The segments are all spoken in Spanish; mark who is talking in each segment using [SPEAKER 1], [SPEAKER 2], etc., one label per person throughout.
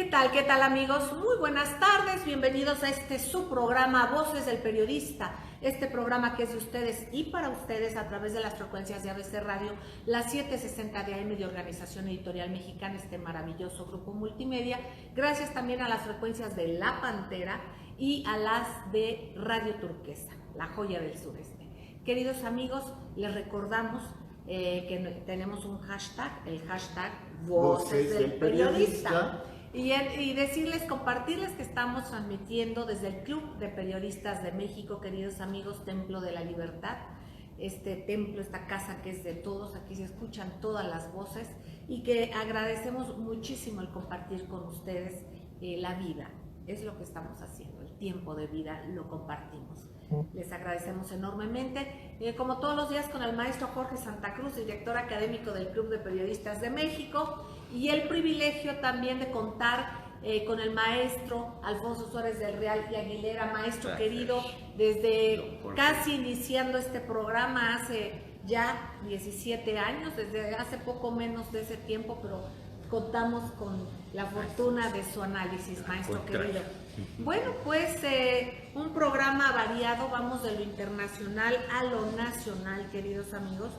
[SPEAKER 1] ¿Qué tal? ¿Qué tal, amigos? Muy buenas tardes, bienvenidos a su programa Voces del Periodista, este programa que es de ustedes y para ustedes a través de las frecuencias de ABC Radio, las 760 de AM de Organización Editorial Mexicana, este maravilloso grupo multimedia, gracias también a las frecuencias de La Pantera y a las de Radio Turquesa, la joya del sureste. Queridos amigos, les recordamos que tenemos un hashtag, el hashtag Voces del Periodista. Y decirles, compartirles que estamos transmitiendo desde el Club de Periodistas de México, queridos amigos, Templo de la Libertad, este templo, esta casa que es de todos, aquí se escuchan todas las voces y que agradecemos muchísimo el compartir con ustedes la vida, es lo que estamos haciendo, el tiempo de vida lo compartimos. Les agradecemos enormemente, como todos los días con el maestro Jorge Santa Cruz, director académico del Club de Periodistas de México, y el privilegio también de contar con el maestro Alfonso Suárez del Real y Aguilera, maestro querido, desde casi iniciando este programa hace ya 17 años, desde hace poco menos de ese tiempo, pero contamos con la fortuna de su análisis, maestro querido. Bueno, pues un programa variado, vamos de lo internacional a lo nacional, queridos amigos,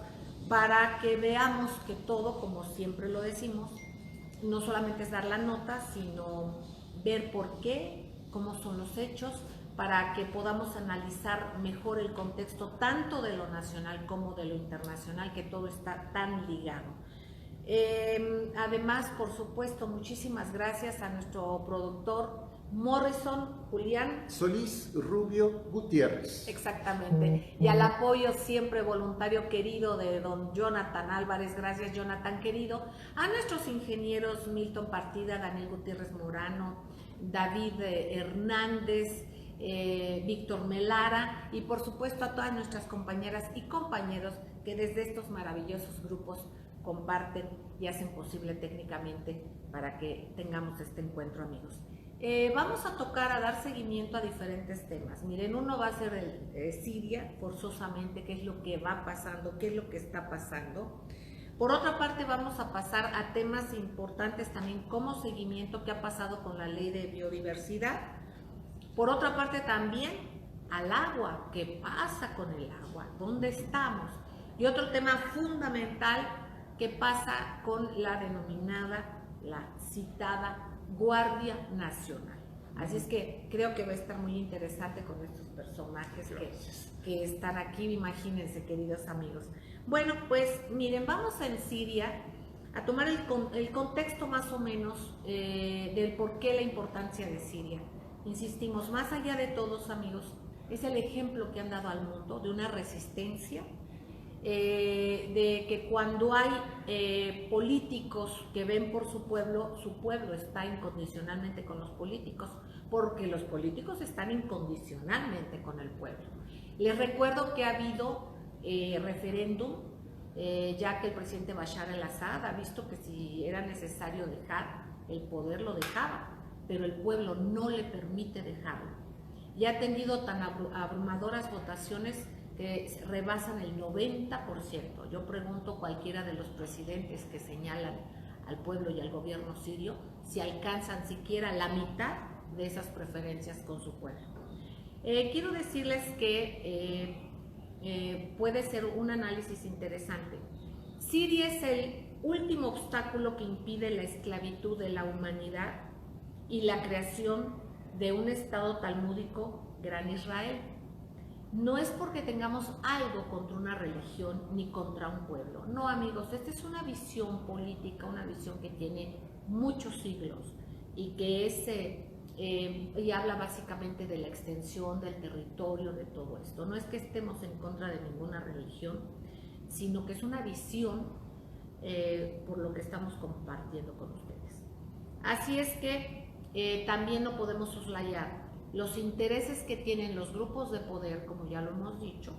[SPEAKER 1] para que veamos que todo, como siempre lo decimos, no solamente es dar la nota, sino ver por qué, cómo son los hechos, para que podamos analizar mejor el contexto tanto de lo nacional como de lo internacional, que todo está tan ligado. Además, por supuesto, muchísimas gracias a nuestro productor Morrison Julián
[SPEAKER 2] Solís Rubio Gutiérrez.
[SPEAKER 1] Exactamente, y al apoyo siempre voluntario querido de don Jonathan Álvarez, gracias Jonathan querido, a nuestros ingenieros Milton Partida, Daniel Gutiérrez Morano, David Hernández, Víctor Melara y por supuesto a todas nuestras compañeras y compañeros que desde estos maravillosos grupos comparten y hacen posible técnicamente para que tengamos este encuentro, amigos. Vamos a tocar, a dar seguimiento a diferentes temas. Miren, uno va a ser el Siria, forzosamente, qué es lo que va pasando, qué es lo que está pasando. Por otra parte, vamos a pasar a temas importantes también como seguimiento, qué ha pasado con la ley de biodiversidad. Por otra parte también al agua, qué pasa con el agua, dónde estamos. Y otro tema fundamental, qué pasa con la denominada, la citada Guardia Nacional. Así es que creo que va a estar muy interesante con estos personajes que están aquí, imagínense, queridos amigos. Bueno, pues miren, vamos en Siria a tomar el contexto más o menos del por qué la importancia de Siria. Insistimos, más allá de todos, amigos, es el ejemplo que han dado al mundo de una resistencia, de que cuando hay políticos que ven por su pueblo está incondicionalmente con los políticos, porque los políticos están incondicionalmente con el pueblo. Les recuerdo que ha habido referéndum, ya que el presidente Bashar al-Assad ha visto que si era necesario dejar el poder lo dejaba, pero el pueblo no le permite dejarlo. Y ha tenido tan abrumadoras votaciones que rebasan el 90%. Yo pregunto a cualquiera de los presidentes que señalan al pueblo y al gobierno sirio si alcanzan siquiera la mitad de esas preferencias con su pueblo. Quiero decirles que puede ser un análisis interesante. Siria es el último obstáculo que impide la esclavitud de la humanidad y la creación de un Estado talmúdico, Gran Israel. No es porque tengamos algo contra una religión ni contra un pueblo. No, amigos, esta es una visión política, una visión que tiene muchos siglos y que y habla básicamente de la extensión del territorio, de todo esto. No es que estemos en contra de ninguna religión, sino que es una visión por lo que estamos compartiendo con ustedes. Así es que también no podemos soslayar los intereses que tienen los grupos de poder, como ya lo hemos dicho,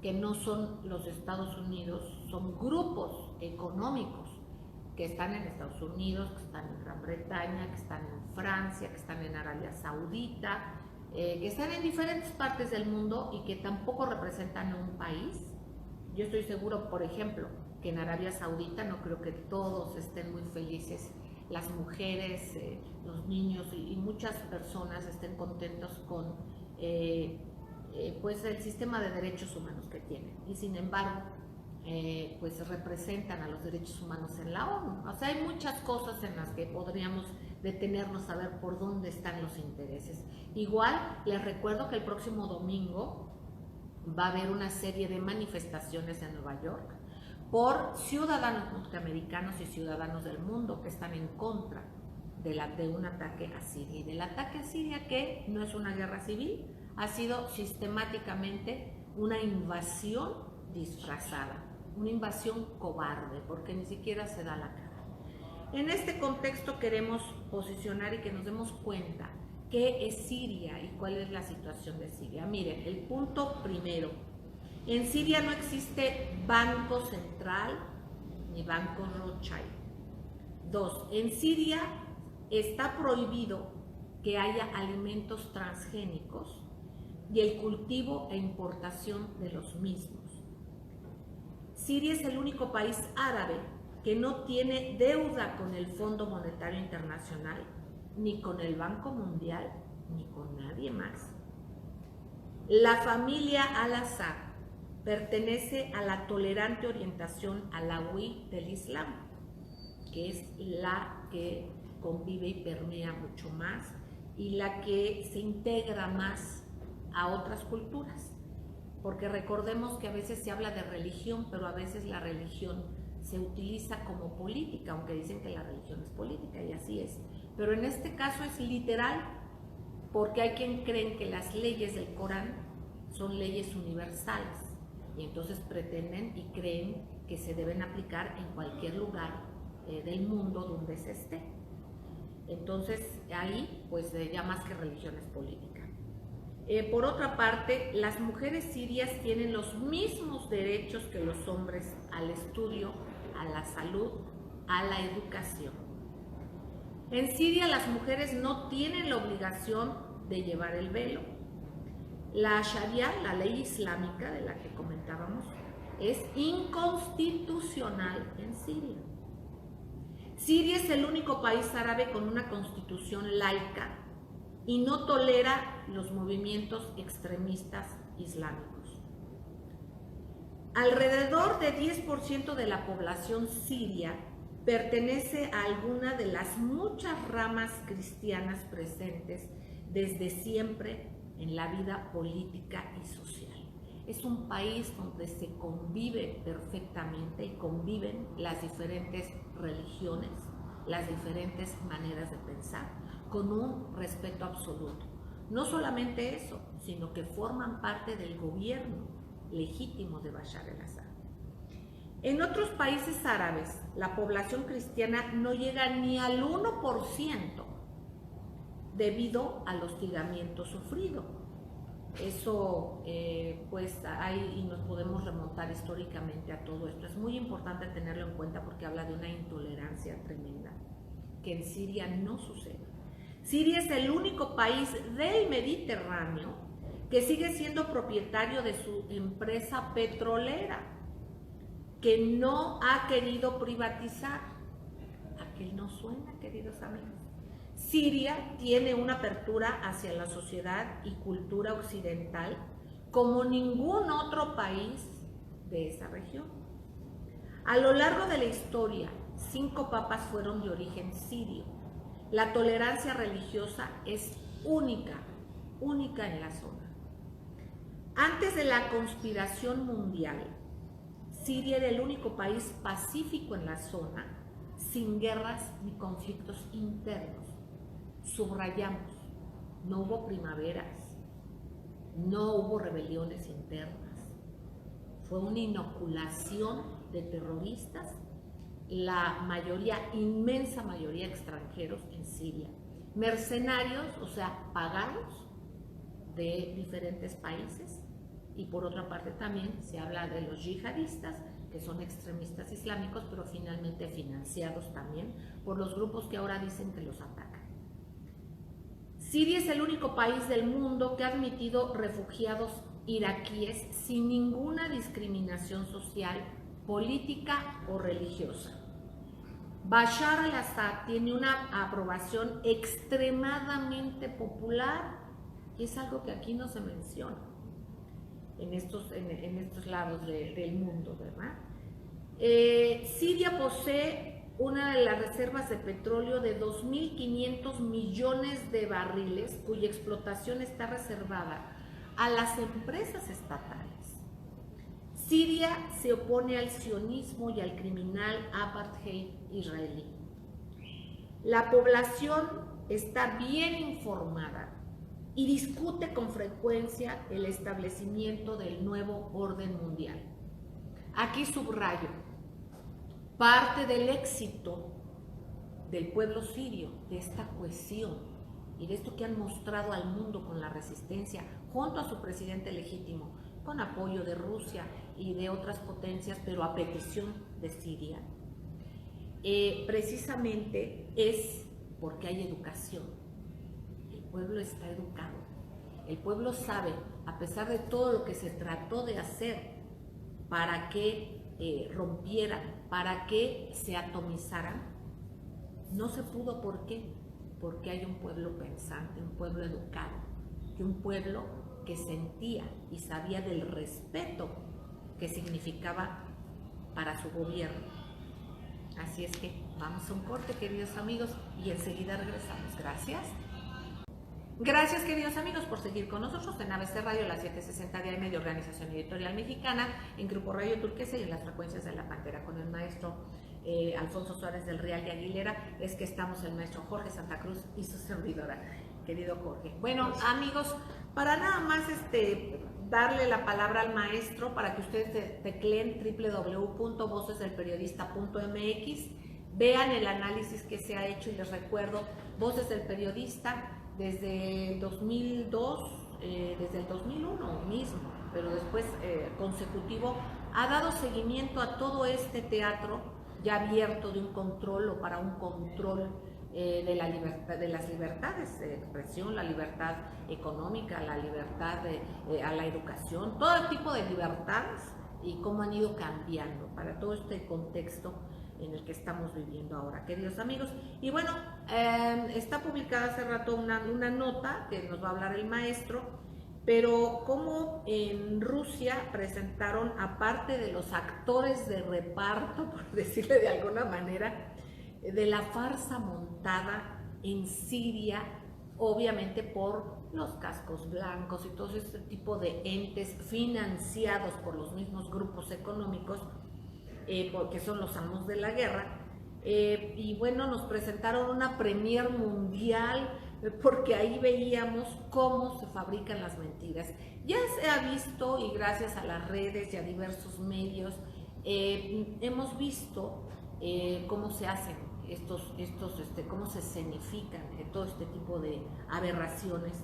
[SPEAKER 1] que no son los Estados Unidos, son grupos económicos que están en Estados Unidos, que están en Gran Bretaña, que están en Francia, que están en Arabia Saudita, que están en diferentes partes del mundo y que tampoco representan a un país. Yo estoy seguro, por ejemplo, que en Arabia Saudita no creo que todos estén muy felices las mujeres, los niños y muchas personas estén contentos con pues el sistema de derechos humanos que tienen. Y sin embargo, pues representan a los derechos humanos en la ONU. O sea, hay muchas cosas en las que podríamos detenernos a ver por dónde están los intereses. Igual, les recuerdo que el próximo domingo va a haber una serie de manifestaciones en Nueva York por ciudadanos norteamericanos y ciudadanos del mundo que están en contra de un ataque a Siria. Y del ataque a Siria, que no es una guerra civil, ha sido sistemáticamente una invasión disfrazada, una invasión cobarde, porque ni siquiera se da la cara. En este contexto queremos posicionar y que nos demos cuenta qué es Siria y cuál es la situación de Siria. Miren, el punto primero: en Siria no existe banco central ni banco Rothschild. 2. En Siria está prohibido que haya alimentos transgénicos y el cultivo e importación de los mismos. Siria es el único país árabe que no tiene deuda con el Fondo Monetario Internacional, ni con el Banco Mundial, ni con nadie más. La familia Al-Assad pertenece a la tolerante orientación alawí del Islam, que es la que convive y permea mucho más y la que se integra más a otras culturas. Porque recordemos que a veces se habla de religión, pero a veces la religión se utiliza como política, aunque dicen que la religión es política, y así es. Pero en este caso es literal, porque hay quien creen que las leyes del Corán son leyes universales, y entonces pretenden y creen que se deben aplicar en cualquier lugar del mundo donde se esté. Entonces ahí pues ya más que religión es política. Por otra parte, las mujeres sirias tienen los mismos derechos que los hombres al estudio, a la salud, a la educación. En Siria las mujeres no tienen la obligación de llevar el velo. La Sharia, la ley islámica de la que comentábamos, es inconstitucional en Siria. Siria es el único país árabe con una constitución laica y no tolera los movimientos extremistas islámicos. Alrededor de 10% de la población siria pertenece a alguna de las muchas ramas cristianas presentes desde siempre en la vida política y social. Es un país donde se convive perfectamente y conviven las diferentes religiones, las diferentes maneras de pensar, con un respeto absoluto. No solamente eso, sino que forman parte del gobierno legítimo de Bashar al-Assad. En otros países árabes, la población cristiana no llega ni al 1% debido al hostigamiento sufrido. Eso pues hay, y nos podemos remontar históricamente a todo esto. Es muy importante tenerlo en cuenta porque habla de una intolerancia tremenda que en Siria no sucede. Siria es el único país del Mediterráneo que sigue siendo propietario de su empresa petrolera, que no ha querido privatizar. ¿A qué no suena, queridos amigos? Siria tiene una apertura hacia la sociedad y cultura occidental como ningún otro país de esa región. A lo largo de la historia, 5 papas fueron de origen sirio. La tolerancia religiosa es única en la zona. Antes de la conspiración mundial, Siria era el único país pacífico en la zona, sin guerras ni conflictos internos. Subrayamos, no hubo primaveras, no hubo rebeliones internas, fue una inoculación de terroristas, la mayoría, inmensa mayoría extranjeros en Siria, mercenarios, o sea, pagados de diferentes países, y por otra parte también se habla de los yihadistas, que son extremistas islámicos, pero finalmente financiados también por los grupos que ahora dicen que los atacan. Siria es el único país del mundo que ha admitido refugiados iraquíes sin ninguna discriminación social, política o religiosa. Bashar al-Assad tiene una aprobación extremadamente popular y es algo que aquí no se menciona en estos lados del mundo, ¿verdad? Siria posee una de las reservas de petróleo de 2.500 millones de barriles cuya explotación está reservada a las empresas estatales. Siria se opone al sionismo y al criminal apartheid israelí. La población está bien informada y discute con frecuencia el establecimiento del nuevo orden mundial. Aquí subrayo, parte del éxito del pueblo sirio, de esta cohesión y de esto que han mostrado al mundo con la resistencia, junto a su presidente legítimo, con apoyo de Rusia y de otras potencias, pero a petición de Siria, precisamente es porque hay educación. El pueblo está educado, el pueblo sabe, a pesar de todo lo que se trató de hacer para que rompieran, para que se atomizaran, no se pudo. ¿Por qué? Porque hay un pueblo pensante, un pueblo educado y un pueblo que sentía y sabía del respeto que significaba para su gobierno. Así es que vamos a un corte, queridos amigos, y enseguida regresamos. Gracias. Gracias, queridos amigos, por seguir con nosotros en ABC Radio, la 760 de AM de Organización Editorial Mexicana, en Grupo Radio Turquesa y en las frecuencias de La Pantera con el maestro Alfonso Suárez del Real de Aguilera. Es que estamos el maestro Jorge Santa Cruz y su servidora, querido Jorge. Bueno, amigos, para nada más darle la palabra al maestro para que ustedes tecleen www.vocesdelperiodista.mx, vean el análisis que se ha hecho y les recuerdo, Voces del Periodista desde el 2002, desde el 2001 mismo, pero después consecutivo, ha dado seguimiento a todo este teatro ya abierto de un control o para un control de la libertad, de las libertades de expresión, la libertad económica, la libertad a la educación, todo tipo de libertades y cómo han ido cambiando para todo este contexto en el que estamos viviendo ahora, queridos amigos. Y bueno, está publicada hace rato una nota que nos va a hablar el maestro, pero cómo en Rusia presentaron, aparte de los actores de reparto, por decirle de alguna manera, de la farsa montada en Siria, obviamente por los cascos blancos y todo este tipo de entes financiados por los mismos grupos económicos, porque son los amos de la guerra, y bueno, nos presentaron una premier mundial, porque ahí veíamos cómo se fabrican las mentiras. Ya se ha visto, y gracias a las redes y a diversos medios, hemos visto cómo se hacen cómo se escenifican todo este tipo de aberraciones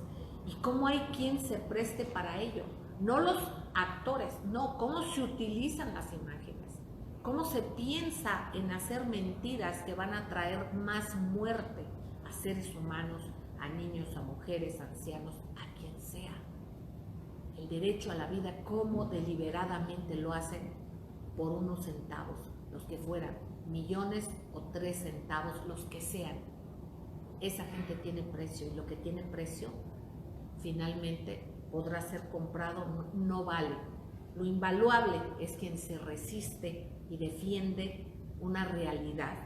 [SPEAKER 1] y cómo hay quien se preste para ello. No los actores, no, cómo se utilizan las imágenes, cómo se piensa en hacer mentiras que van a traer más muerte a seres humanos, a niños, a mujeres, a ancianos, a quien sea. El derecho a la vida, cómo deliberadamente lo hacen por unos centavos, los que fueran, millones o 3 centavos, los que sean. Esa gente tiene precio y lo que tiene precio finalmente podrá ser comprado, no vale. Lo invaluable es quien se resiste y defiende una realidad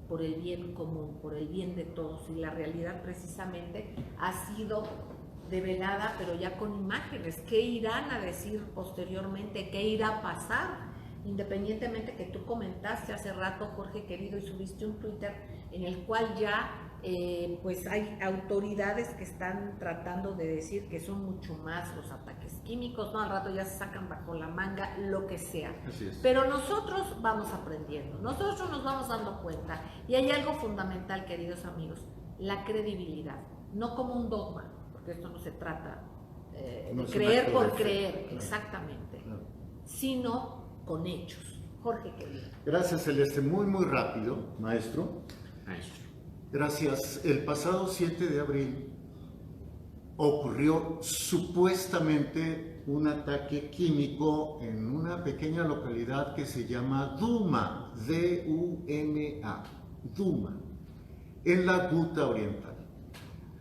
[SPEAKER 1] por el bien común, por el bien de todos, y la realidad precisamente ha sido develada, pero ya con imágenes. ¿Qué irán a decir posteriormente? ¿Qué irá a pasar? Independientemente que tú comentaste hace rato, Jorge querido, y subiste un Twitter en el cual ya pues hay autoridades que están tratando de decir que son mucho más los ataques químicos, ¿no? Al rato ya se sacan bajo la manga lo que sea.
[SPEAKER 2] Así es.
[SPEAKER 1] Pero nosotros vamos aprendiendo, nosotros nos vamos dando cuenta, y hay algo fundamental, queridos amigos, la credibilidad, no como un dogma, porque esto no se trata de creer por creer, exactamente, sino con hechos. Jorge querido.
[SPEAKER 2] Gracias, Celeste. Muy rápido, maestro. Gracias. El pasado 7 de abril ocurrió supuestamente un ataque químico en una pequeña localidad que se llama Duma, D-U-M-A. Duma, en la Guta Oriental.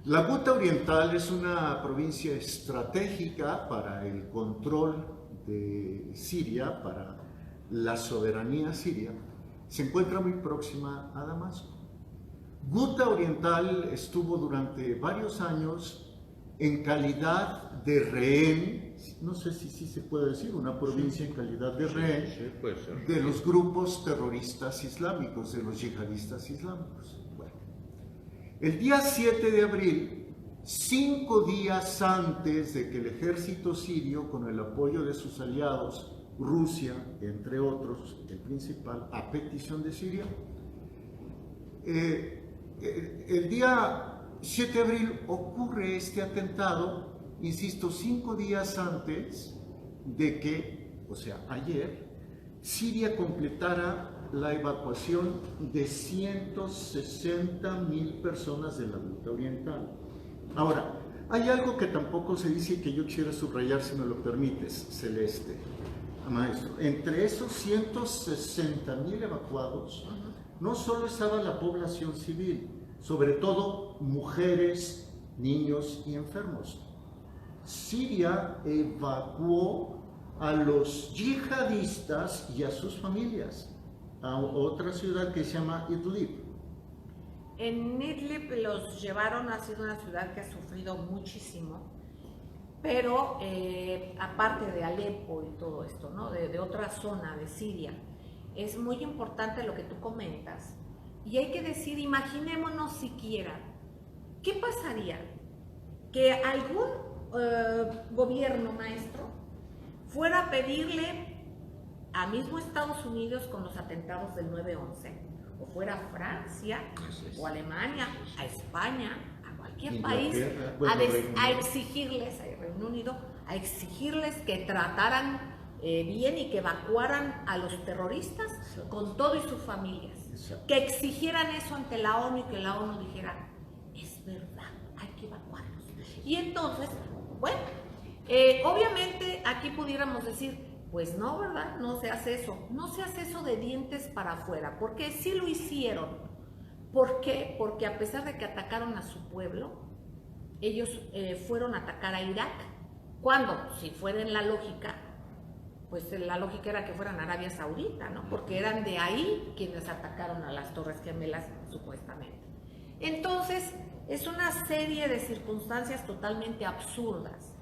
[SPEAKER 2] La Guta Oriental es una provincia estratégica para el control de Siria, para la soberanía siria. Se encuentra muy próxima a Damasco. Guta Oriental estuvo durante varios años en calidad de rehén, no sé si se puede decir, una provincia en calidad de rehén de los grupos terroristas islámicos, de los yihadistas islámicos. Bueno, el día 7 de abril, 5 días antes de que el ejército sirio, con el apoyo de sus aliados, Rusia, entre otros, el principal, a petición de Siria, el día 7 de abril ocurre este atentado, insisto, 5 días antes de que, o sea, ayer, Siria completara la evacuación de 160,000 personas de la Guta Oriental. Ahora, hay algo que tampoco se dice y que yo quisiera subrayar, si me lo permites, Celeste, maestro. Entre esos 160,000 evacuados, no solo estaba la población civil, sobre todo mujeres, niños y enfermos. Siria evacuó a los yihadistas y a sus familias a otra ciudad que se llama Idlib.
[SPEAKER 1] En Idlib los llevaron, ha sido una ciudad que ha sufrido muchísimo, pero aparte de Alepo y todo esto, ¿no? de otra zona de Siria, es muy importante lo que tú comentas. Y hay que decir, imaginémonos siquiera, ¿qué pasaría? Que algún gobierno, maestro, fuera a pedirle a mismo Estados Unidos con los atentados del 9/11, o fuera a Francia, o Alemania, a España, a cualquier país, a exigirles, a Reino Unido, a exigirles que trataran bien y que evacuaran a los terroristas con todo y sus familias. Exacto. Que exigieran eso ante la ONU y que la ONU dijera, es verdad, hay que evacuarlos. Y entonces, bueno, obviamente aquí pudiéramos decir, pues no, ¿verdad? No se hace eso. No se hace eso de dientes para afuera, porque sí lo hicieron. ¿Por qué? Porque a pesar de que atacaron a su pueblo, ellos fueron a atacar a Irak. ¿Cuándo? Si fuera en la lógica, pues la lógica era que fueran a Arabia Saudita, ¿no? Porque eran de ahí quienes atacaron a las Torres Gemelas, supuestamente. Entonces, es una serie de circunstancias totalmente absurdas.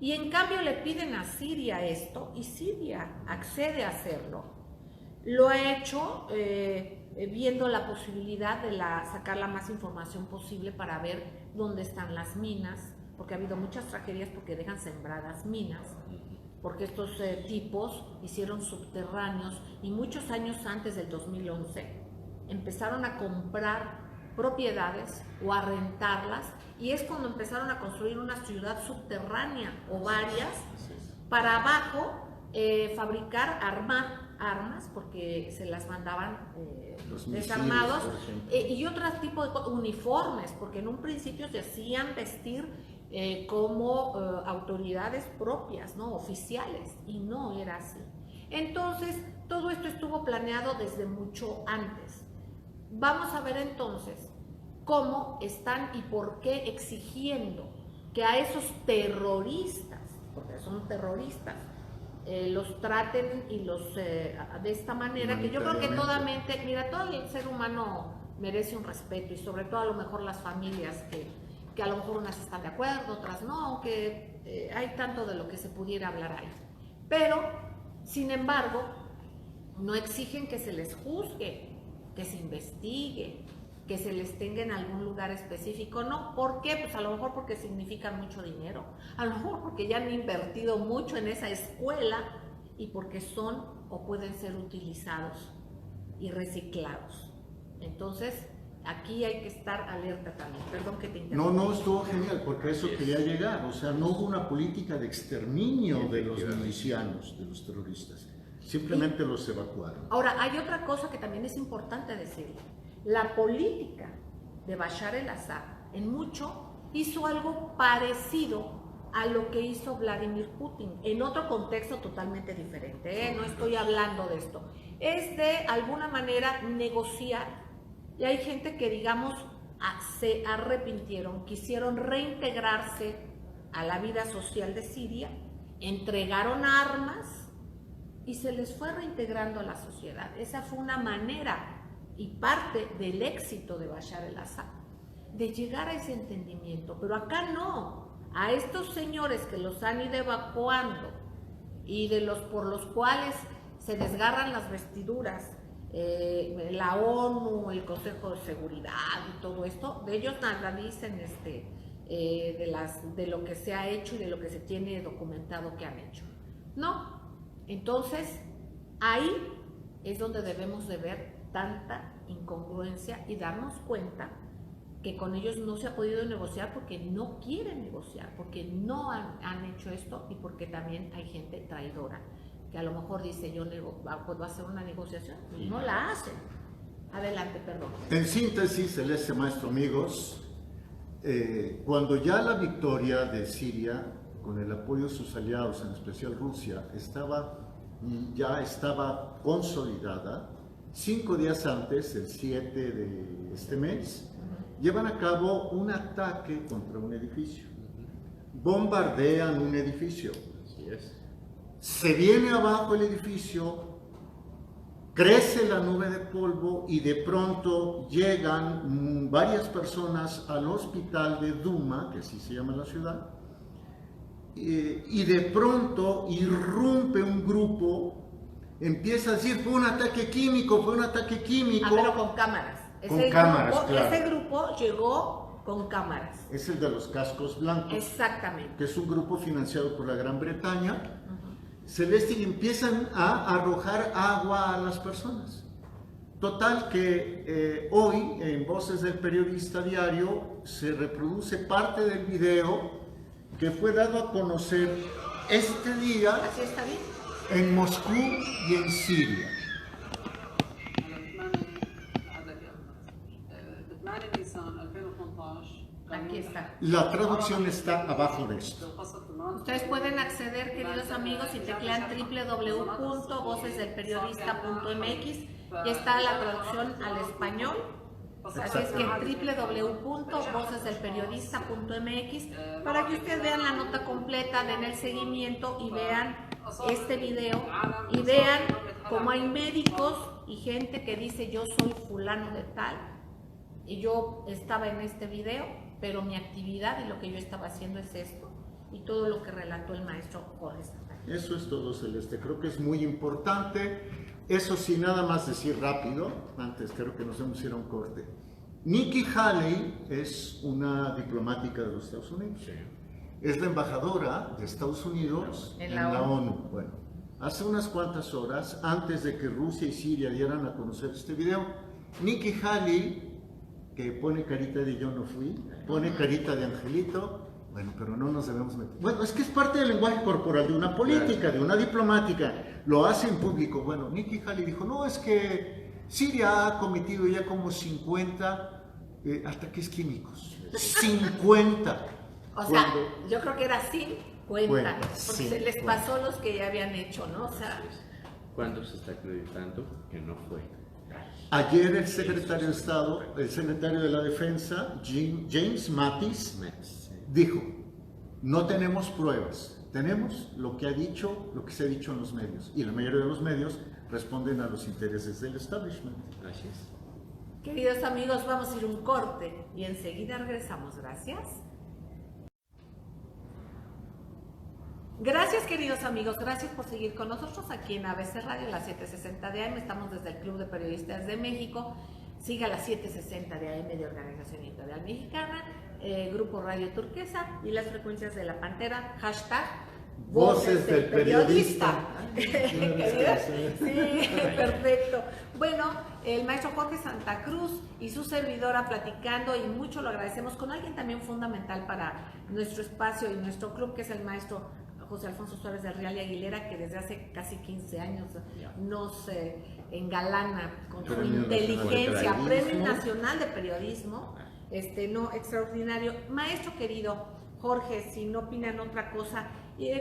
[SPEAKER 1] Y en cambio le piden a Siria esto, y Siria accede a hacerlo. Lo ha hecho viendo la posibilidad de sacar la más información posible para ver dónde están las minas, porque ha habido muchas tragedias porque dejan sembradas minas, porque estos tipos hicieron subterráneos y muchos años antes del 2011 empezaron a comprar propiedades o a rentarlas, y es cuando empezaron a construir una ciudad subterránea o varias para abajo fabricar armas, porque se las mandaban desarmados, y otro tipo de uniformes, porque en un principio se hacían vestir como autoridades propias, ¿no? Oficiales, y no era así. Entonces, todo esto estuvo planeado desde mucho antes. Vamos a ver entonces cómo están y por qué exigiendo que a esos terroristas, porque son terroristas, los traten y los de esta manera, que yo creo que totalmente, mira, todo el ser humano merece un respeto, y sobre todo a lo mejor las familias que a lo mejor unas están de acuerdo, otras no, aunque hay tanto de lo que se pudiera hablar ahí. Pero, sin embargo, no exigen que se les juzgue, que se investigue, que se les tenga en algún lugar específico. No, ¿por qué? Pues a lo mejor porque significan mucho dinero, a lo mejor porque ya han invertido mucho en esa escuela, y porque son o pueden ser utilizados y reciclados. Entonces, aquí hay que estar alerta también. Perdón que te interrumpa.
[SPEAKER 2] No, estuvo genial, porque a eso quería llegar. O sea, no hubo una política de exterminio de los milicianos, de los terroristas. Simplemente los evacuaron.
[SPEAKER 1] Ahora, hay otra cosa que también es importante decir. La política de Bashar el-Assad, en mucho, hizo algo parecido a lo que hizo Vladimir Putin, en otro contexto totalmente diferente, ¿eh? No estoy hablando de esto. Es de alguna manera negociar y hay gente que, digamos, se arrepintieron, quisieron reintegrarse a la vida social de Siria, entregaron armas y se les fue reintegrando a la sociedad. Esa fue una manera y parte del éxito de Bashar al-Assad, de llegar a ese entendimiento. Pero acá no, a estos señores que los han ido evacuando y por los cuales se desgarran las vestiduras, la ONU, el Consejo de Seguridad y todo esto, de ellos nada dicen de lo que se ha hecho y de lo que se tiene documentado que han hecho. No, entonces ahí es donde debemos de ver tanta incongruencia y darnos cuenta que con ellos no se ha podido negociar porque no quieren negociar, porque no han hecho esto y porque también hay gente traidora que a lo mejor dice yo puedo hacer una negociación y no la hacen. Adelante, perdón.
[SPEAKER 2] En síntesis, Celeste, maestro, amigos, cuando ya la victoria de Siria, con el apoyo de sus aliados, en especial Rusia, ya estaba consolidada, 5 días antes, el 7 de este mes, llevan a cabo un ataque contra un edificio. Bombardean un edificio.
[SPEAKER 3] Así es.
[SPEAKER 2] Se viene abajo el edificio, crece la nube de polvo y de pronto llegan varias personas al hospital de Duma, que así se llama la ciudad, y de pronto irrumpe un grupo, empieza a decir fue un ataque químico, fue un ataque químico.
[SPEAKER 1] Pero con cámaras.
[SPEAKER 2] Claro.
[SPEAKER 1] Ese grupo llegó con cámaras.
[SPEAKER 2] Es el de los cascos blancos.
[SPEAKER 1] Exactamente.
[SPEAKER 2] Que es un grupo financiado por la Gran Bretaña. Celeste, y empiezan a arrojar agua a las personas. Total que hoy en Voces del Periodista Diario se reproduce parte del video que fue dado a conocer este día.
[SPEAKER 1] ¿Así está bien?
[SPEAKER 2] En Moscú y en Siria.
[SPEAKER 1] Aquí está.
[SPEAKER 2] La traducción está abajo de esto.
[SPEAKER 1] Ustedes pueden acceder, queridos amigos, y teclean www.vocesdelperiodista.mx y está la traducción al español. Así es que www.vocesdelperiodista.mx para que ustedes vean la nota completa, den el seguimiento y vean este video y vean cómo hay médicos y gente que dice yo soy fulano de tal y yo estaba en este video, pero mi actividad y lo que yo estaba haciendo es esto y todo lo que relató el maestro Jorge Santana.
[SPEAKER 2] Eso es todo, Celeste, creo que es muy importante. Eso sí, nada más decir rápido, antes creo que nos hemos ido a un corte. Nikki Haley es una diplomática de los Estados Unidos.
[SPEAKER 3] Sí.
[SPEAKER 2] Es la embajadora de Estados Unidos en la ONU. Bueno, hace unas cuantas horas, antes de que Rusia y Siria dieran a conocer este video, Nikki Haley, que pone carita de yo no fui, pone carita de angelito. Bueno, pero no nos debemos meter. Bueno, es que es parte del lenguaje corporal de una política, de una diplomática. Lo hace en público. Bueno, Nikki Haley dijo, no, es que Siria ha cometido ya como 50 ataques químicos. 50.
[SPEAKER 1] O sea, yo creo que era 50, porque se les
[SPEAKER 2] 50.
[SPEAKER 1] pasó los que ya habían hecho, ¿no? O sea,
[SPEAKER 3] ¿Cuándo se está acreditando que no fue?
[SPEAKER 2] Ayer el secretario de Estado, el secretario de la Defensa, James Mattis, dijo, no tenemos pruebas, tenemos lo que se ha dicho en los medios, y la mayoría de los medios responden a los intereses del establishment.
[SPEAKER 3] Así es.
[SPEAKER 1] queridos amigos, vamos a ir un corte y enseguida regresamos. Gracias. Gracias, queridos amigos, gracias por seguir con nosotros aquí en ABC Radio, las 760 de AM. Estamos desde el Club de Periodistas de México. Siga las 760 de AM de Organización Editorial Mexicana, Grupo Radio Turquesa y las frecuencias de la Pantera, hashtag
[SPEAKER 2] Voces del Periodista.
[SPEAKER 1] Sí, perfecto. Bueno, el maestro Jorge Santa Cruz y su servidora platicando, y mucho lo agradecemos, con alguien también fundamental para nuestro espacio y nuestro club, que es el maestro José Alfonso Suárez del Real y Aguilera, que desde hace casi 15 años nos engalana con su inteligencia, Premio Nacional de Periodismo, extraordinario. Maestro querido Jorge, si no opinan otra cosa,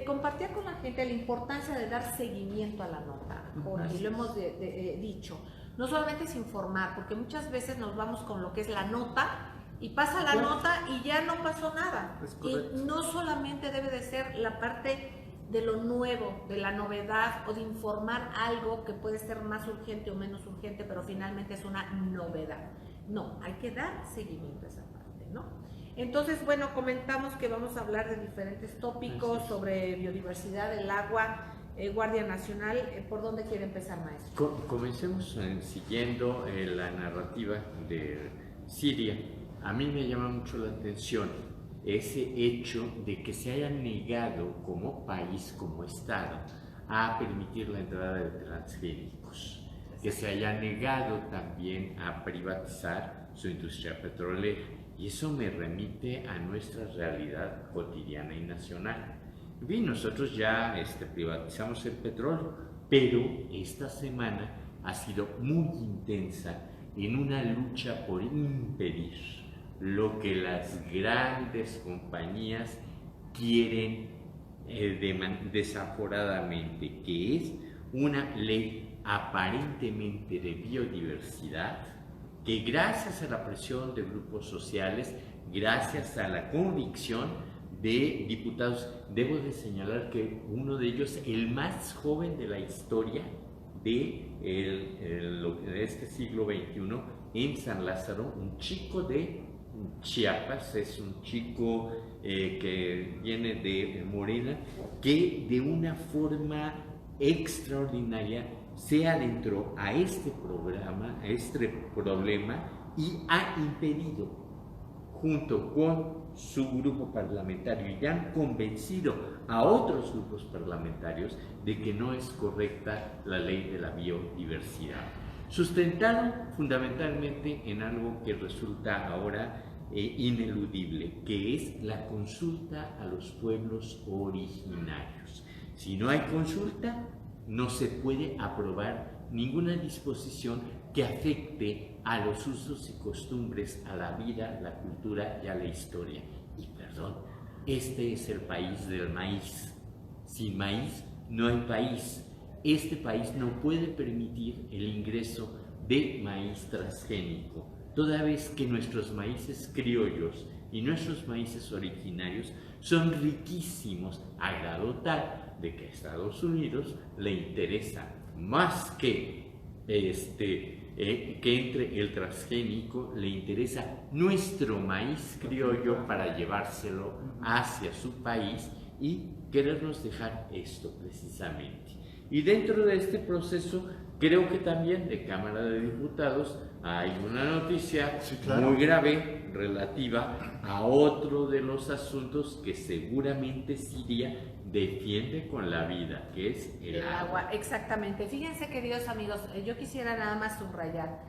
[SPEAKER 1] compartía con la gente la importancia de dar seguimiento a la nota, Jorge, y lo hemos dicho, no solamente es informar, porque muchas veces nos vamos con lo que es la nota y pasa la nota y ya no pasó nada. Y no solamente debe de ser la parte de lo nuevo, de la novedad o de informar algo que puede ser más urgente o menos urgente, pero finalmente es una novedad. No, hay que dar seguimiento a esa parte, ¿no? Entonces, bueno, comentamos que vamos a hablar de diferentes tópicos sobre biodiversidad del agua, Guardia Nacional. ¿Por dónde quiere empezar, maestro?
[SPEAKER 3] Comencemos siguiendo la narrativa de Siria. A mí me llama mucho la atención ese hecho de que se haya negado como país, como Estado, a permitir la entrada de transgénicos, que se haya negado también a privatizar su industria petrolera. Y eso me remite a nuestra realidad cotidiana y nacional. Bien, nosotros ya privatizamos el petróleo, pero esta semana ha sido muy intensa en una lucha por impedir lo que las grandes compañías quieren desaforadamente, que es una ley aparentemente de biodiversidad, que gracias a la presión de grupos sociales, gracias a la convicción de diputados, debo de señalar que uno de ellos, el más joven de la historia de este siglo XXI, en San Lázaro, un chico de Chiapas, es un chico que viene de Morena, que de una forma extraordinaria se adentró a este programa, a este problema, y ha impedido, junto con su grupo parlamentario, y han convencido a otros grupos parlamentarios de que no es correcta la ley de la biodiversidad. Sustentado fundamentalmente en algo que resulta ahora ineludible, que es la consulta a los pueblos originarios. Si no hay consulta, no se puede aprobar ninguna disposición que afecte a los usos y costumbres, a la vida, la cultura y a la historia. Y perdón, este es el país del maíz. Sin maíz no hay país. Este país no puede permitir el ingreso de maíz transgénico, toda vez que nuestros maíces criollos y nuestros maíces originarios son riquísimos, a grado tal de que a Estados Unidos le interesa más que entre el transgénico, le interesa nuestro maíz criollo para llevárselo hacia su país y querernos dejar esto precisamente. Y dentro de este proceso, creo que también de Cámara de Diputados hay una noticia muy grave relativa a otro de los asuntos que seguramente Siria defiende con la vida, que es el agua.
[SPEAKER 1] Exactamente. Fíjense, queridos amigos, yo quisiera nada más subrayar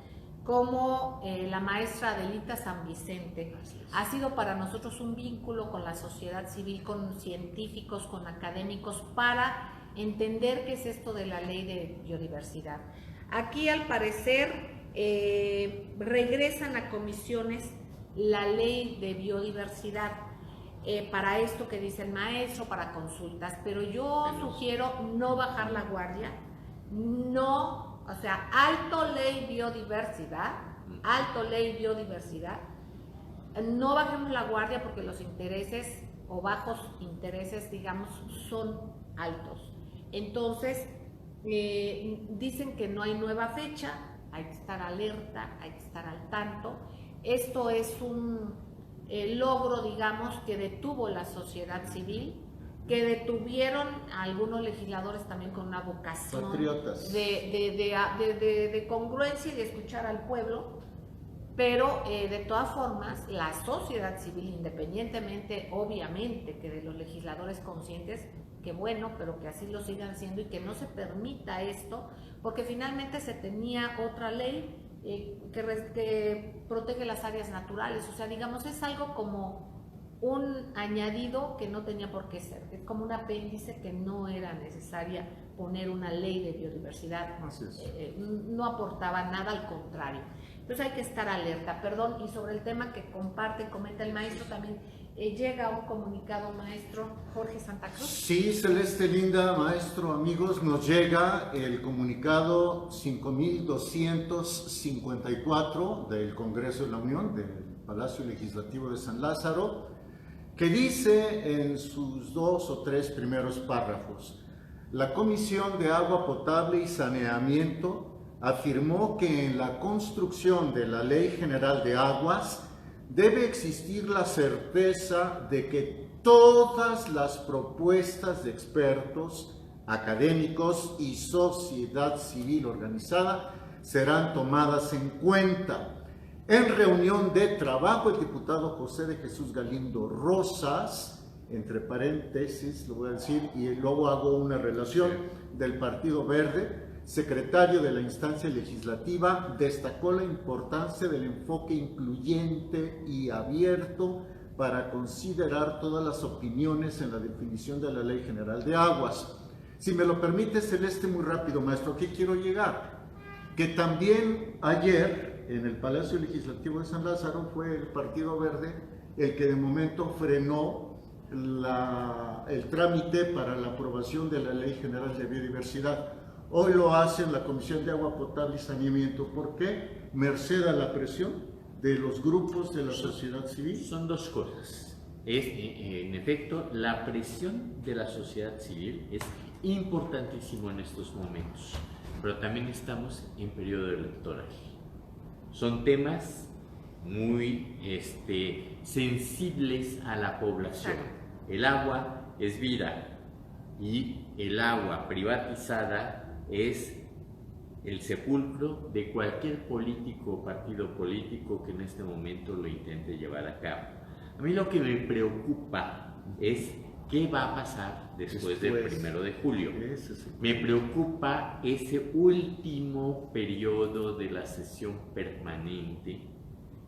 [SPEAKER 1] cómo la maestra Adelita San Vicente ha sido para nosotros un vínculo con la sociedad civil, con científicos, con académicos, para entender qué es esto de la ley de biodiversidad. Aquí, al parecer, regresan a comisiones la ley de biodiversidad para esto que dice el maestro, para consultas, pero yo sugiero no bajar la guardia, no, o sea, alto ley biodiversidad, no bajemos la guardia porque los intereses o bajos intereses, digamos, son altos. Entonces, dicen que no hay nueva fecha, hay que estar alerta, hay que estar al tanto. Esto es un logro, digamos, que detuvo la sociedad civil, que detuvieron a algunos legisladores también con una vocación
[SPEAKER 2] patriotas
[SPEAKER 1] de congruencia y de escuchar al pueblo, pero de todas formas la sociedad civil, independientemente obviamente que de los legisladores conscientes, que bueno, pero que así lo sigan siendo y que no se permita esto, porque finalmente se tenía otra ley que protege las áreas naturales, o sea, digamos, es algo como un añadido que no tenía por qué ser, es como un apéndice que no era necesaria poner una ley de biodiversidad, no aportaba nada, al contrario. Entonces hay que estar alerta, perdón, y sobre el tema que comenta el maestro también, llega un comunicado, maestro Jorge Santa Cruz.
[SPEAKER 2] Sí, Celeste Linda, maestro, amigos, nos llega el comunicado 5254 del Congreso de la Unión, del Palacio Legislativo de San Lázaro, que dice en sus 2 o 3 primeros párrafos: la Comisión de Agua Potable y Saneamiento afirmó que en la construcción de la Ley General de Aguas debe existir la certeza de que todas las propuestas de expertos, académicos y sociedad civil organizada serán tomadas en cuenta. En reunión de trabajo, el diputado José de Jesús Galindo Rosas, entre paréntesis lo voy a decir y luego hago una relación, del Partido Verde, secretario de la instancia legislativa, destacó la importancia del enfoque incluyente y abierto para considerar todas las opiniones en la definición de la Ley General de Aguas. Si me lo permite, Celeste, muy rápido, maestro, ¿a qué quiero llegar? Que también ayer en el Palacio Legislativo de San Lázaro fue el Partido Verde el que de momento frenó el trámite para la aprobación de la Ley General de Biodiversidad. Hoy lo hace en la Comisión de Agua Potable y Saneamiento. ¿Por qué? Merced a la presión de los grupos de la sociedad civil.
[SPEAKER 3] Son dos cosas. En efecto, la presión de la sociedad civil es importantísimo en estos momentos, pero también estamos en periodo electoral. Son temas muy sensibles a la población. El agua es vida y el agua privatizada es el sepulcro de cualquier político o partido político que en este momento lo intente llevar a cabo. A mí lo que me preocupa es qué va a pasar después del 1 de julio. Me preocupa ese último periodo de la sesión permanente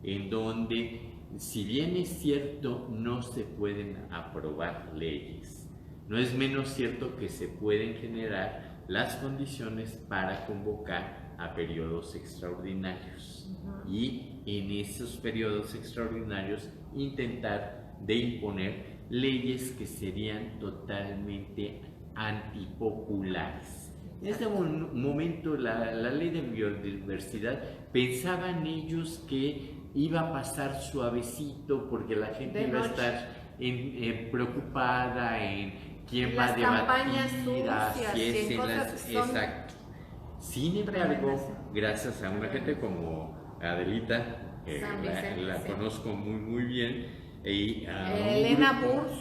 [SPEAKER 3] en donde, si bien es cierto, no se pueden aprobar leyes, no es menos cierto que se pueden generar las condiciones para convocar a periodos extraordinarios y en esos periodos extraordinarios intentar de imponer leyes que serían totalmente antipopulares. En este momento la ley de biodiversidad, pensaban ellos que iba a pasar suavecito porque la gente iba a estar preocupada en quién va a debatir, así es, exacto. Sin embargo, gracias a una gente como Adelita, la conozco muy bien, y
[SPEAKER 1] Elena Burs,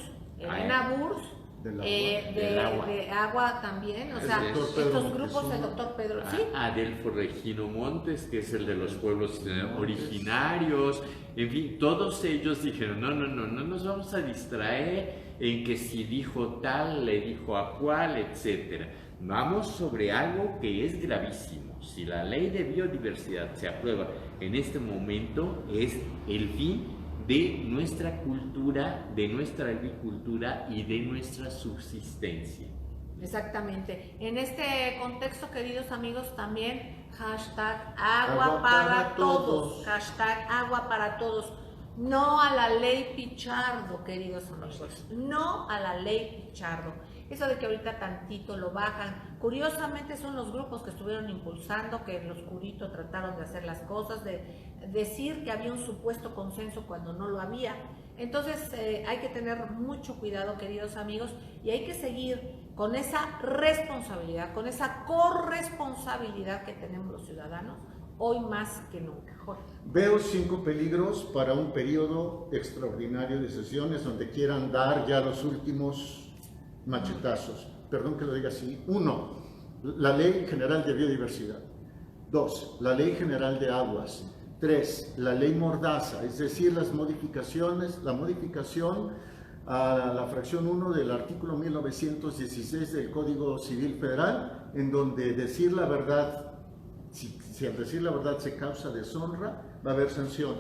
[SPEAKER 1] de agua también, o sea, estos grupos del doctor Pedro, ¿sí?
[SPEAKER 3] Adelfo Regino Montes, que es el de los pueblos originarios, en fin, todos ellos dijeron, no nos vamos a distraer en que si dijo tal, le dijo a cual, etcétera. Vamos sobre algo que es gravísimo. Si la ley de biodiversidad se aprueba en este momento, es el fin de nuestra cultura, de nuestra agricultura y de nuestra subsistencia.
[SPEAKER 1] Exactamente. En este contexto, queridos amigos, también hashtag agua para todos. Hashtag agua para todos. No a la ley Pichardo, queridos amigos. No a la ley Pichardo. Eso de que ahorita tantito lo bajan. Curiosamente son los grupos que estuvieron impulsando, que en lo oscurito trataron de hacer las cosas, de decir que había un supuesto consenso cuando no lo había. Entonces hay que tener mucho cuidado, queridos amigos, y hay que seguir con esa responsabilidad, con esa corresponsabilidad que tenemos los ciudadanos, hoy más que nunca. Jorge.
[SPEAKER 2] Veo 5 peligros para un periodo extraordinario de sesiones donde quieran dar ya los últimos machetazos. Perdón que lo diga así. 1. La Ley General de Biodiversidad. 2. La Ley General de Aguas. 3. La Ley Mordaza, es decir, la modificación a la fracción 1 del artículo 1916 del Código Civil Federal, en donde decir la verdad, si al decir la verdad se causa deshonra, va a haber sanción.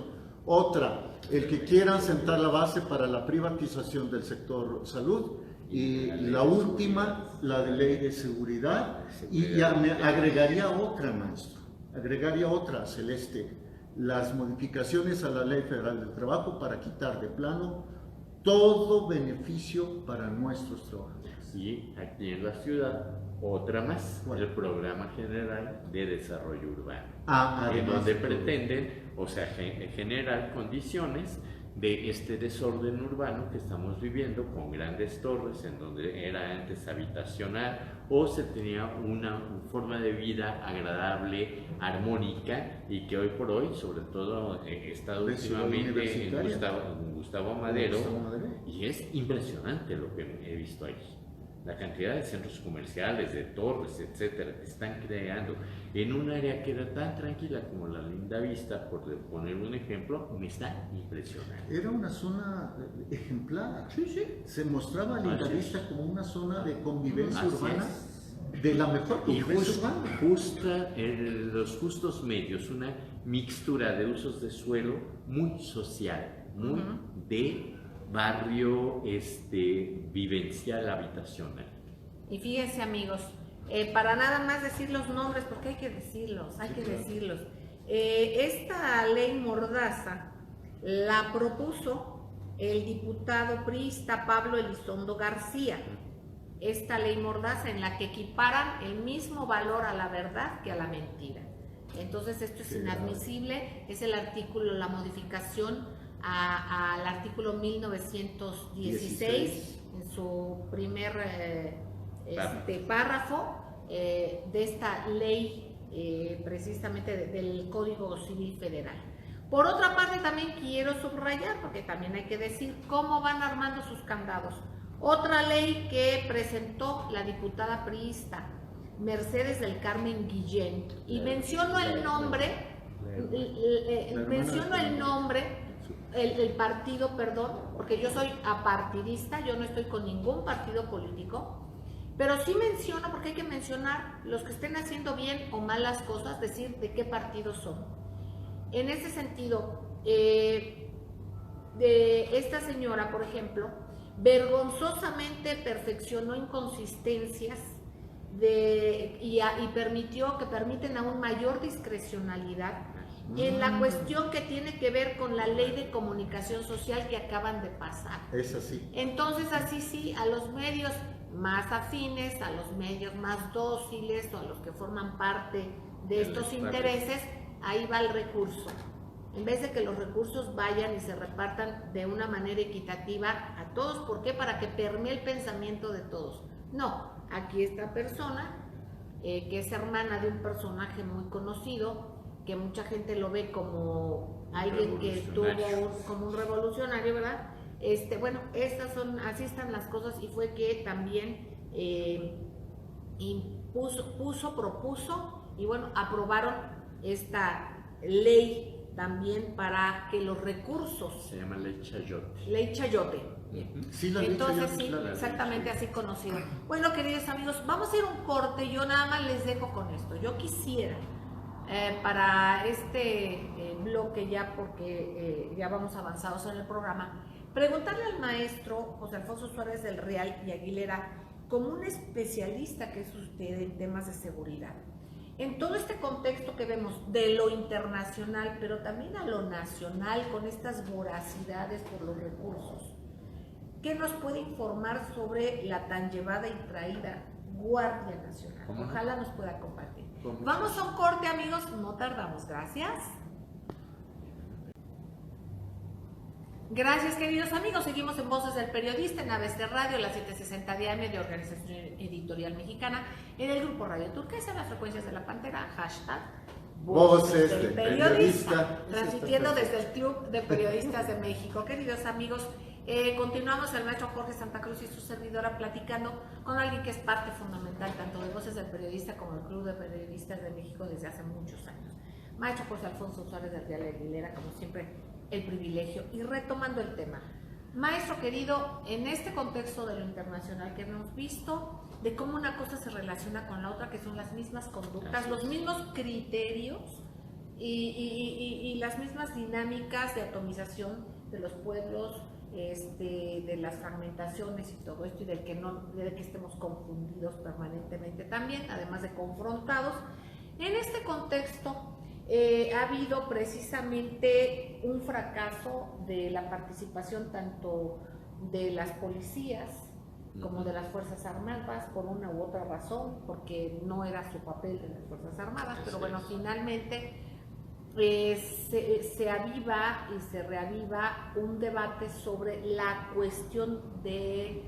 [SPEAKER 2] Otra, el que quieran sentar la base para la privatización del sector salud. Y la última, la de ley de seguridad. Y ya me agregaría otra, maestro, agregaría otra, Celeste, las modificaciones a la Ley Federal del Trabajo para quitar de plano todo beneficio para nuestros trabajadores.
[SPEAKER 3] Y aquí en la ciudad, otra más,
[SPEAKER 2] Bueno.
[SPEAKER 3] el Programa General de Desarrollo Urbano, en
[SPEAKER 2] Además
[SPEAKER 3] donde
[SPEAKER 2] de todo.
[SPEAKER 3] pretenden, o sea, generar condiciones de este desorden urbano que estamos viviendo con grandes torres en donde era antes habitacional o se tenía una forma de vida agradable, armónica y que hoy por hoy, sobre todo he estado
[SPEAKER 2] De Ciudad
[SPEAKER 3] últimamente en
[SPEAKER 2] Universitaria.
[SPEAKER 3] Gustavo Madero
[SPEAKER 2] Gustavo Madero.
[SPEAKER 3] y es impresionante lo que he visto ahí. La cantidad de centros comerciales, de torres, etcétera, que están creando en un área que era tan tranquila como la Linda Vista, por poner un ejemplo, me está impresionando.
[SPEAKER 2] Era una zona ejemplar.
[SPEAKER 3] Sí, sí.
[SPEAKER 2] Se mostraba a Linda
[SPEAKER 3] Así es.
[SPEAKER 2] Vista como una zona de convivencia
[SPEAKER 3] Así
[SPEAKER 2] urbana,
[SPEAKER 3] es.
[SPEAKER 2] de la mejor
[SPEAKER 3] Y
[SPEAKER 2] convivencia urbana.
[SPEAKER 3] los justos medios, una mixtura de usos de suelo muy social, muy de barrio vivencial habitacional.
[SPEAKER 1] Y fíjense, amigos, para nada más decir los nombres, porque hay que decirlos, esta ley Mordaza la propuso el diputado priista Pablo Elizondo García. Esta ley Mordaza en la que equiparan el mismo valor a la verdad que a la mentira. Entonces esto es inadmisible, es el artículo, la modificación al artículo 1916 en su primer párrafo de esta ley precisamente del Código Civil Federal. Por otra parte también quiero subrayar, porque también hay que decir cómo van armando sus candados. Otra ley que presentó la diputada priista Mercedes del Carmen Guillén, y menciono el nombre, el partido, perdón, porque yo soy apartidista, yo no estoy con ningún partido político, pero sí menciono, porque hay que mencionar los que estén haciendo bien o malas cosas, decir de qué partido son. En ese sentido, de esta señora, por ejemplo, vergonzosamente perfeccionó inconsistencias y permiten aún mayor discrecionalidad en la cuestión que tiene que ver con la ley de comunicación social que acaban de pasar.
[SPEAKER 2] Es así.
[SPEAKER 1] Entonces, así sí, a los medios más afines, a los medios más dóciles o a los que forman parte de estos intereses, ahí va el recurso. En vez de que los recursos vayan y se repartan de una manera equitativa a todos. ¿Por qué? Para que permee el pensamiento de todos. No, aquí esta persona, que es hermana de un personaje muy conocido, que mucha gente lo ve como alguien que como un revolucionario, ¿verdad? Bueno, así están las cosas, y fue que también propuso y bueno, aprobaron esta ley también para que los recursos...
[SPEAKER 3] Se llama Ley Chayote.
[SPEAKER 1] Ley Chayote.
[SPEAKER 2] Sí, la
[SPEAKER 1] Entonces
[SPEAKER 2] ley,
[SPEAKER 1] sí,
[SPEAKER 2] claro.
[SPEAKER 1] exactamente así conocido. Bueno, queridos amigos, vamos a ir a un corte. Yo nada más les dejo con esto. Yo quisiera, para este bloque ya, porque ya vamos avanzados en el programa, preguntarle al maestro José Alfonso Suárez del Real y Aguilera, como un especialista que es usted en temas de seguridad, en todo este contexto que vemos de lo internacional, pero también a lo nacional, con estas voracidades por los recursos, ¿qué nos puede informar sobre la tan llevada y traída Guardia Nacional? Ojalá nos pueda compartir. Vamos a un corte, amigos, no tardamos, gracias. Gracias, queridos amigos. Seguimos en Voces del Periodista en ABC Radio, la 760 de AM de Organización Editorial Mexicana, en el grupo Radio Turquesa, en las frecuencias de la Pantera, hashtag
[SPEAKER 2] Voces del Periodista.
[SPEAKER 1] Transmitiendo desde el Club de Periodistas de México. Queridos amigos, continuamos el maestro Jorge Santa Cruz y su servidora platicando con alguien que es parte fundamental tanto de Voces del Periodista como del Club de Periodistas de México desde hace muchos años. Maestro José Alfonso Suárez del Real Aguilera, como siempre, el privilegio. Y retomando el tema, maestro querido, en este contexto de lo internacional que hemos visto, de cómo una cosa se relaciona con la otra, que son las mismas conductas, los mismos criterios y las mismas dinámicas de atomización de los pueblos, de las fragmentaciones y todo esto, y de que estemos confundidos permanentemente también, además de confrontados. En este contexto ha habido precisamente un fracaso de la participación tanto de las policías como de las Fuerzas Armadas por una u otra razón, porque no era su papel de las Fuerzas Armadas, pero bueno, finalmente se aviva y se reaviva un debate sobre la cuestión de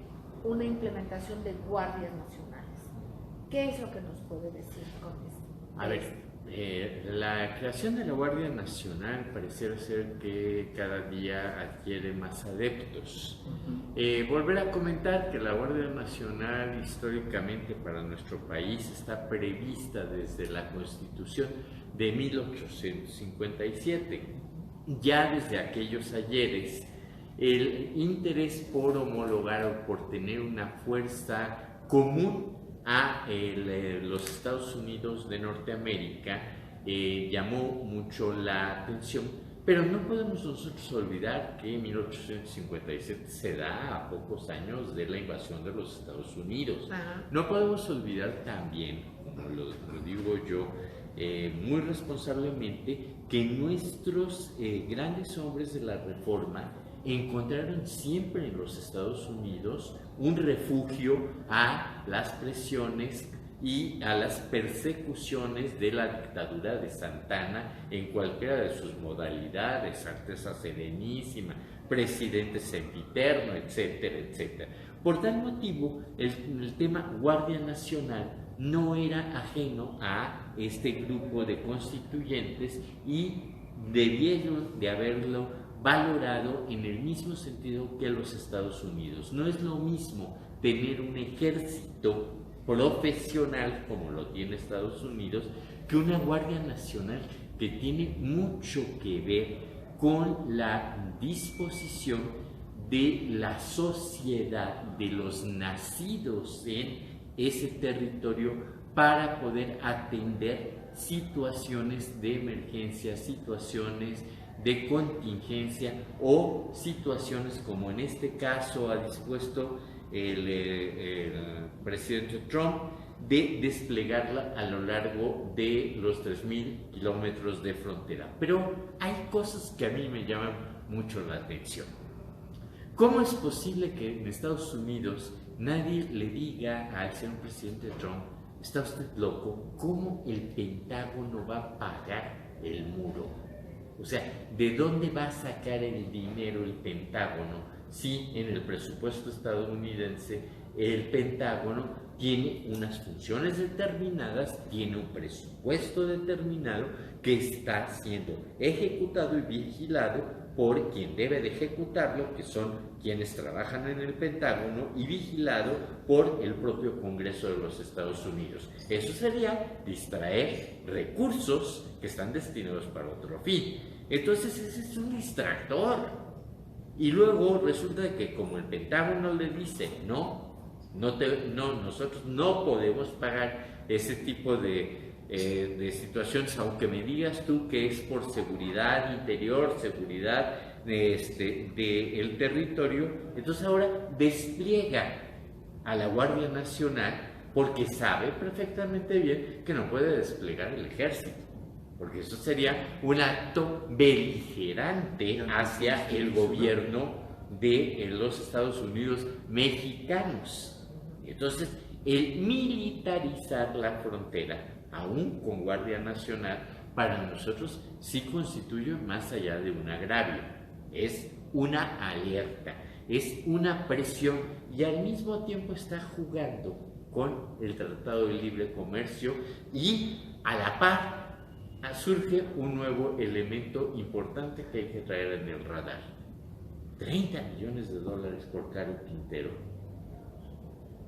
[SPEAKER 1] una implementación de guardias nacionales. ¿Qué es lo que nos puede decir con esto?
[SPEAKER 3] A ver, la creación de la Guardia Nacional pareciera ser que cada día adquiere más adeptos. Volver a comentar que la Guardia Nacional históricamente para nuestro país está prevista desde la Constitución de 1857. Ya desde aquellos ayeres, el interés por homologar o por tener una fuerza común a los Estados Unidos de Norteamérica llamó mucho la atención, pero no podemos nosotros olvidar que 1857 se da a pocos años de la invasión de los Estados Unidos. No podemos olvidar también, como lo digo yo muy responsablemente, que nuestros grandes hombres de la Reforma encontraron siempre en los Estados Unidos un refugio a las presiones y a las persecuciones de la dictadura de Santana en cualquiera de sus modalidades, Alteza Serenísima, presidente sempiterno, etcétera, etcétera. Por tal motivo, el tema Guardia Nacional no era ajeno a este grupo de constituyentes y debieron de haberlo valorado en el mismo sentido que los Estados Unidos. No es lo mismo tener un ejército profesional como lo tiene Estados Unidos que una Guardia Nacional que tiene mucho que ver con la disposición de la sociedad, de los nacidos en ese territorio para poder atender situaciones de emergencia, situaciones de contingencia o situaciones como en este caso ha dispuesto el presidente Trump de desplegarla a lo largo de los 3.000 kilómetros de frontera. Pero hay cosas que a mí me llaman mucho la atención. ¿Cómo es posible que en Estados Unidos nadie le diga al señor presidente Trump: está usted loco? ¿Cómo el Pentágono va a pagar el muro? O sea, ¿de dónde va a sacar el dinero el Pentágono si en el presupuesto estadounidense el Pentágono tiene unas funciones determinadas, tiene un presupuesto determinado que está siendo ejecutado y vigilado por quien debe de ejecutarlo, que son quienes trabajan en el Pentágono, y vigilado por el propio Congreso de los Estados Unidos? Eso sería distraer recursos que están destinados para otro fin. Entonces ese es un distractor. Y luego resulta que como el Pentágono le dice nosotros no podemos pagar ese tipo de situaciones, aunque me digas tú que es por seguridad interior, seguridad del territorio, entonces ahora despliega a la Guardia Nacional porque sabe perfectamente bien que no puede desplegar el ejército, porque eso sería un acto beligerante hacia el gobierno de los Estados Unidos mexicanos. Entonces, el militarizar la frontera, aún con Guardia Nacional, para nosotros sí constituye más allá de un agravio. Es una alerta, es una presión y al mismo tiempo está jugando con el Tratado de Libre Comercio y a la par surge un nuevo elemento importante que hay que traer en el radar. 30 millones de dólares por Caro Quintero.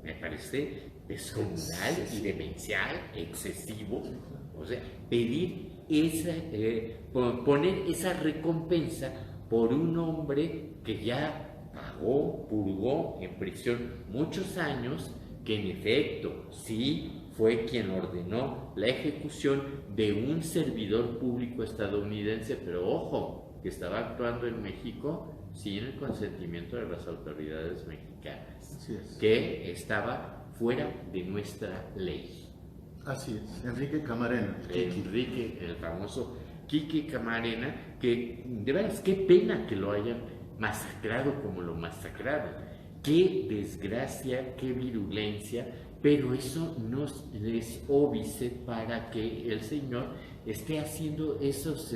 [SPEAKER 3] Me parece descomunal y demencial, excesivo. O sea, pedir poner esa recompensa por un hombre que ya pagó, purgó en prisión muchos años, que en efecto sí fue quien ordenó la ejecución de un servidor público estadounidense, pero ojo, que estaba actuando en México sin el consentimiento de las autoridades mexicanas, que estaba fuera de nuestra ley.
[SPEAKER 2] Así es, Enrique Camarena.
[SPEAKER 3] Enrique, el famoso Quique Camarena, que de veras, qué pena que lo hayan masacrado como lo masacraron. Qué desgracia, qué virulencia, pero eso no es óbice para que el señor esté haciendo esos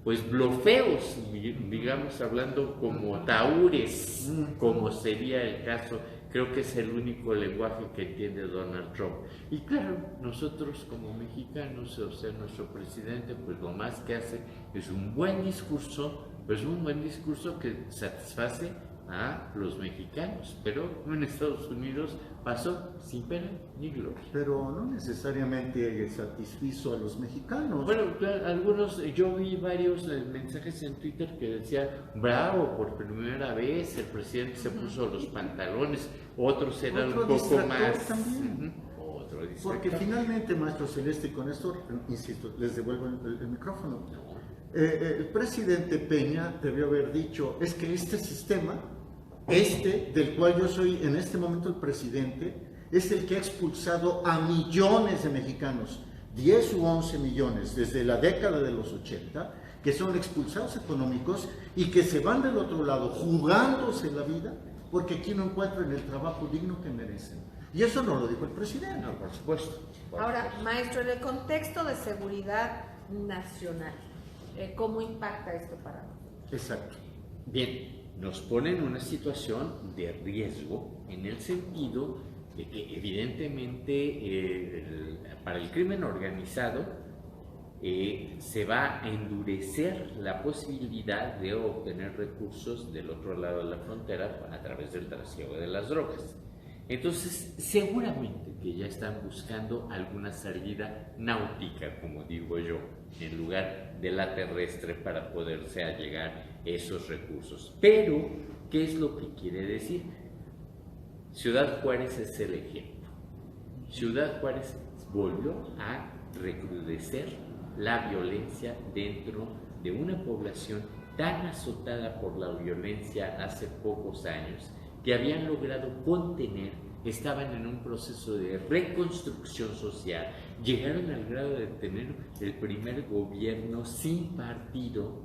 [SPEAKER 3] pues blofeos, digamos, hablando como taúres, como sería el caso. Creo que es el único lenguaje que entiende Donald Trump. Y claro, nosotros como mexicanos, o sea, nuestro presidente, pues lo más que hace es un buen discurso, pues un buen discurso que satisface a los mexicanos, pero en Estados Unidos pasó sin pena ni gloria.
[SPEAKER 2] Pero no necesariamente satisfizo a los mexicanos.
[SPEAKER 3] Bueno, claro, algunos, yo vi varios mensajes en Twitter que decían, bravo, por primera vez el presidente se puso los pantalones, otros eran
[SPEAKER 2] Otro
[SPEAKER 3] un poco
[SPEAKER 2] distractor
[SPEAKER 3] más...
[SPEAKER 2] también.
[SPEAKER 3] Otro distractor.
[SPEAKER 2] Porque finalmente, maestro Celeste, y con esto, insisto, les devuelvo el micrófono.
[SPEAKER 3] No.
[SPEAKER 2] El presidente Peña debió haber dicho, es que este sistema, del cual yo soy en este momento el presidente, es el que ha expulsado a millones de mexicanos, 10 u 11 millones desde la década de los 80, que son expulsados económicos y que se van del otro lado jugándose la vida porque aquí no encuentran el trabajo digno que merecen. Y eso no lo dijo el presidente.
[SPEAKER 3] No, por supuesto.
[SPEAKER 1] Ahora, maestro, en el contexto de seguridad nacional, ¿cómo impacta esto para nosotros?
[SPEAKER 2] Exacto.
[SPEAKER 3] Bien, nos pone en una situación de riesgo en el sentido de que evidentemente para el crimen organizado se va a endurecer la posibilidad de obtener recursos del otro lado de la frontera a través del trasiego de las drogas. Entonces, seguramente que ya están buscando alguna salida náutica, como digo yo, en lugar de la terrestre para poderse allegar esos recursos. Pero, ¿qué es lo que quiere decir? Ciudad Juárez es el ejemplo. Ciudad Juárez volvió a recrudecer la violencia dentro de una población tan azotada por la violencia hace pocos años, que habían logrado contener, estaban en un proceso de reconstrucción social, llegaron al grado de tener el primer gobierno sin partido,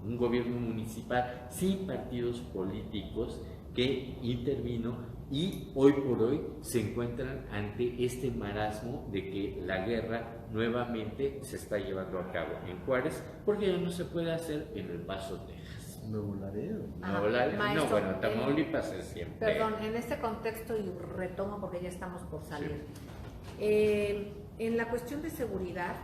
[SPEAKER 3] un gobierno municipal sin partidos políticos que intervino, y hoy por hoy se encuentran ante este marasmo de que la guerra nuevamente se está llevando a cabo en Juárez, porque ya no se puede hacer en El Paso, Texas.
[SPEAKER 2] Nuevo Laredo.
[SPEAKER 3] Nuevo Laredo.
[SPEAKER 1] Maestro,
[SPEAKER 3] No, bueno, Tamaulipas es siempre.
[SPEAKER 1] Perdón, en este contexto, y retomo porque ya estamos por salir. En la cuestión de seguridad,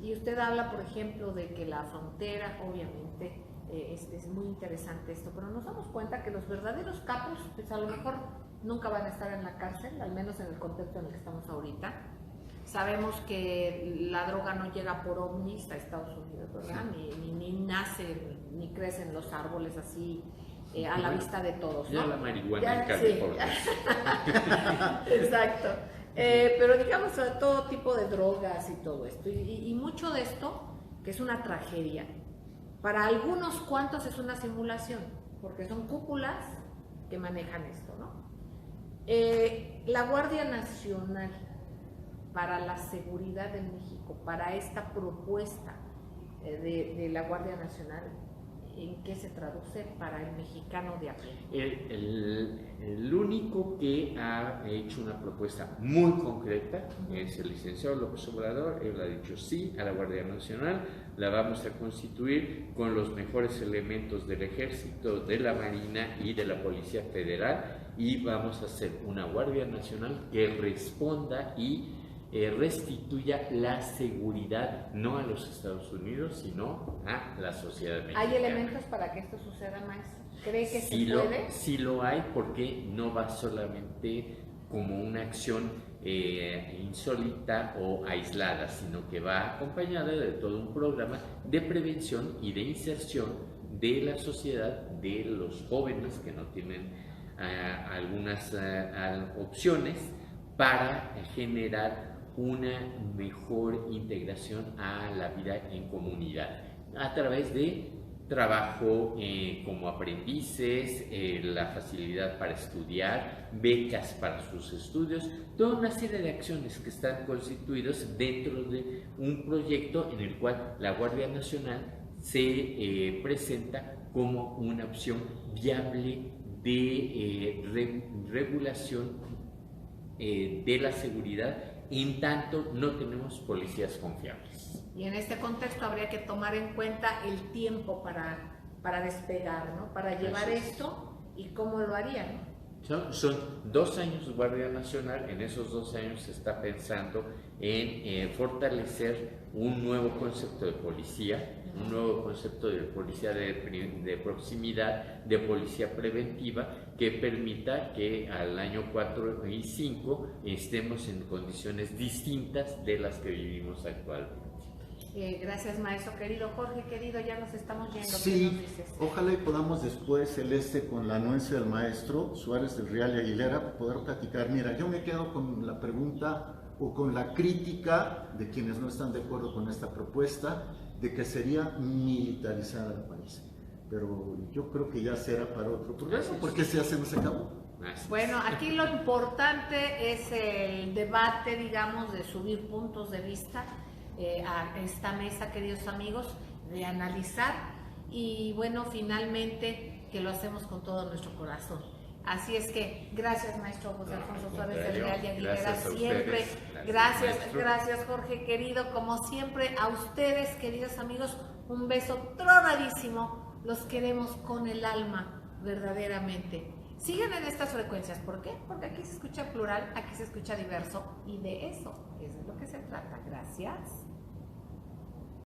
[SPEAKER 1] y usted habla, por ejemplo, de que la frontera, obviamente, es muy interesante esto, pero nos damos cuenta que los verdaderos capos, pues a lo mejor nunca van a estar en la cárcel, al menos en el contexto en el que estamos ahorita. Sabemos que la droga no llega por ovnis a Estados Unidos, ¿verdad? Ni nace, ni crece en los árboles así a la vista de todos, ¿no?
[SPEAKER 3] Ya la marihuana en California.
[SPEAKER 1] Sí. Exacto. Pero digamos, todo tipo de drogas y todo esto. Y mucho de esto, que es una tragedia, para algunos cuantos es una simulación, porque son cúpulas que manejan esto, ¿no? La Guardia Nacional, para la seguridad de México, para esta propuesta de la Guardia Nacional, ¿en qué se traduce para el mexicano de a pie?
[SPEAKER 3] El único que ha hecho una propuesta muy concreta es el licenciado López Obrador. Él ha dicho sí a la Guardia Nacional, la vamos a constituir con los mejores elementos del Ejército, de la Marina y de la Policía Federal, y vamos a hacer una Guardia Nacional que responda y restituya la seguridad no a los Estados Unidos, sino a la sociedad mexicana.
[SPEAKER 1] ¿Hay elementos para que esto suceda, maestro? ¿Cree que
[SPEAKER 3] sí
[SPEAKER 1] se puede?
[SPEAKER 3] Sí lo hay, porque no va solamente como una acción insólita o aislada, sino que va acompañada de todo un programa de prevención y de inserción de la sociedad, de los jóvenes que no tienen algunas opciones, para generar una mejor integración a la vida en comunidad a través de trabajo como aprendices, la facilidad para estudiar, becas para sus estudios, toda una serie de acciones que están constituidas dentro de un proyecto en el cual la Guardia Nacional se presenta como una opción viable de regulación de la seguridad, en tanto no tenemos policías confiables.
[SPEAKER 1] Y en este contexto habría que tomar en cuenta el tiempo para despegar, ¿no? Para llevar esto y cómo lo harían.
[SPEAKER 3] Son 2 años Guardia Nacional. En esos 2 años se está pensando en fortalecer un nuevo concepto de policía, un nuevo concepto de policía de proximidad, de policía preventiva, que permita que al año 4 y 5 estemos en condiciones distintas de las que vivimos actualmente.
[SPEAKER 1] Gracias, maestro querido. Jorge querido, ya nos estamos yendo.
[SPEAKER 2] Sí, ojalá y podamos después, Celeste, con la anuencia del maestro Suárez del Real y Aguilera, poder platicar. Mira, yo me quedo con la pregunta o con la crítica de quienes no están de acuerdo con esta propuesta, de que sería militarizar al país. Pero yo creo que ya será para otro programa, porque se hace no se acabó.
[SPEAKER 1] Bueno, aquí lo importante es el debate, digamos, de subir puntos de vista a esta mesa, queridos amigos, de analizar y bueno, finalmente que lo hacemos con todo nuestro corazón. Así es que gracias, maestro José Alfonso Suárez del Real y Aguilera, siempre. Gracias, Jorge querido, como siempre, a ustedes, queridos amigos, un beso tronadísimo. Los queremos con el alma, verdaderamente. Sigan en estas frecuencias, ¿por qué? Porque aquí se escucha plural, aquí se escucha diverso y de eso es de lo que se trata. Gracias.